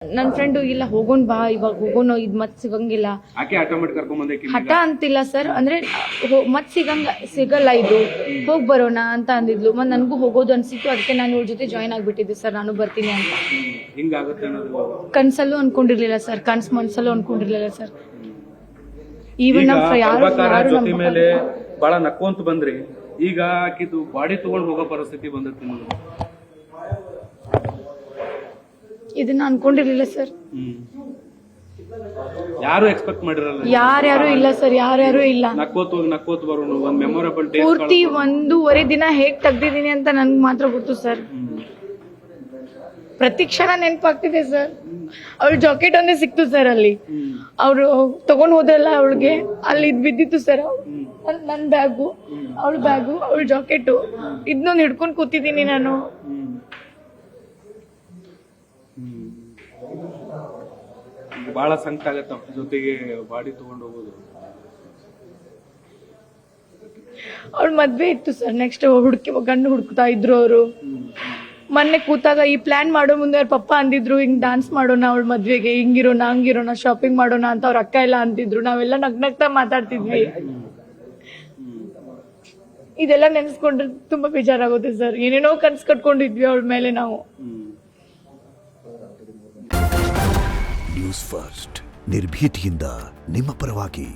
ನನ್ನ ಫ್ರೆಂಡು ಇಲ್ಲ ಹೋಗೋಣ ಬಾ ಇವಾಗ ಹೋಗೋಣ ಇದು ಮತ್ತೆ ಸಿಗಂಗಿಲ್ಲ. ಆಕೆ ಹಠ ಮಾಡಿ ಕರ್ಕೊಂಡ್ ಬಂದೆ. ಹಠ ಅಂತಿಲ್ಲ ಸರ್, ಅಂದ್ರೆ ಮತ್ ಸಿಗಲ್ಲ ಇದು, ಹೋಗ್ ಬರೋಣ ಅಂತ ಅಂದಿದ್ಲು. ಮತ್ತೆ ನನಗೂ ಹೋಗೋದು ಅನ್ಸಿತ್ತು, ಅದಕ್ಕೆ ನಾನು ಇವ್ರ ಜೊತೆ ಜಾಯ್ನ್ ಆಗ್ಬಿಟ್ಟಿದ್ದೆ ಸರ್, ನಾನು ಬರ್ತೀನಿ ಅಂತ. ಹಿಂಗಾಗುತ್ತೆ ಅನ್ನೋದು ಕನ್ಸಲ್ಲೂ ಅನ್ಕೊಂಡಿರ್ಲಿಲ್ಲ ಸರ್, ಮನ್ಸಲ್ಲೂ ಅನ್ಕೊಂಡಿರ್ಲಿಲ್ಲ ಸರ್. ಈವನ್ ಯಾರು ಜೊತೆ ಮೇಲೆ ಬಹಳ ನಕ್ಕೊಂತ ಬಂದ್ರಿ, ಈಗ ಆಕಿದು ಬಾಡಿ ತಗೊಂಡ್ ಹೋಗೋ ಪರಿಸ್ಥಿತಿ ಬಂದೈತಿ ನಿಮ್ಗೆ. ಇದನ್ನ ಅನ್ಕೊಂಡಿರ್ಲಿಲ್ಲ ಸರ್. ಯಾರು ಎಕ್ಸ್ಪೆಕ್ಟ್ ಮಾಡಿರಲ್ಲ, ಯಾರ್ಯಾರು ಇಲ್ಲ ಸರ್, ಯಾರ್ಯಾರು ಇಲ್ಲ. ನಕ್ಕೋತ್ ಬರೋಣ ಒಂದ್ ಮೆಮೊರೇಬಲ್ ಡೇ. ಪೂರ್ತಿ 1.5 ದಿನ ಹೇಗ್ ತೆಗ್ದಿದೀನಿ ಅಂತ ನನ್ಗೆ ಮಾತ್ರ ಗೊತ್ತು ಸರ್. ಪ್ರತಿ ಕ್ಷಣ ನೆನಪಾಗ್ತಿದೆ ಸರ್. ಅವಳ ಜಾಕೆಟ್ ಒಂದೇ ಸಿಕ್ತು ಸರ್ ಅಲ್ಲಿ, ಅವ್ರು ತಗೊಂಡ್ ಹೋದ್ರಲ್ಲ ಅವಳಿಗೆ, ಅಲ್ಲಿ ಬಿದ್ದಿತ್ತು ಸರ್. ನನ್ ಬ್ಯಾಗು, ಅವಳ ಬ್ಯಾಗು, ಅವಳ ಜಾಕೆಟು, ಇದನ್ನೊಂದು ಹಿಡ್ಕೊಂಡ್ ಕೂತಿದ್ದೀನಿ ನಾನು. ಬಹಳ ಸಂಕಟ ಆಗತ್ತ ಜೊತೆಗೆ ಬಾಡಿ ತಗೊಂಡು ಹೋಗೋದು. ಅವಳ ಮದ್ವೆ ಇತ್ತು ಸರ್, ನೆಕ್ಸ್ಟ್ ಗಂಡು ಹುಡುಕ್ತಾ ಇದ್ರು ಅವರು. ಮೊನ್ನೆ ಕೂತಾಗ ಈ ಪ್ಲಾನ್ ಮಾಡೋ ಮುಂದೆ ಅವ್ರ ಪಪ್ಪ ಅಂದಿದ್ರು, ಹಿಂಗ್ ಡಾನ್ಸ್ ಮಾಡೋಣ ಅವಳ ಮದ್ವೆಗೆ, ಹಿಂಗಿರೋಣ ಹಂಗಿರೋಣ, ಶಾಪಿಂಗ್ ಮಾಡೋಣ ಅಂತ ಅವ್ರ ಅಕ್ಕ ಎಲ್ಲ ಅಂತಿದ್ರು. ನಾವೆಲ್ಲ ನಗ್ನಗ್ತಾ ಮಾತಾಡ್ತಿದ್ವಿ. ಇದೆಲ್ಲ ನೆನೆಸ್ಕೊಂಡ್ರೆ ತುಂಬಾ ಬೇಜಾರಾಗುತ್ತೆ ಸರ್. ಏನೇನೋ ಕನ್ಸ್ ಕಟ್ಕೊಂಡಿದ್ವಿ ಅವಳ ಮೇಲೆ ನಾವು. ನ್ಯೂಸ್ ಫಸ್ಟ್, ನಿರ್ಭೀತಿಯಿಂದ ನಿಮ್ಮ ಪರವಾಗಿ.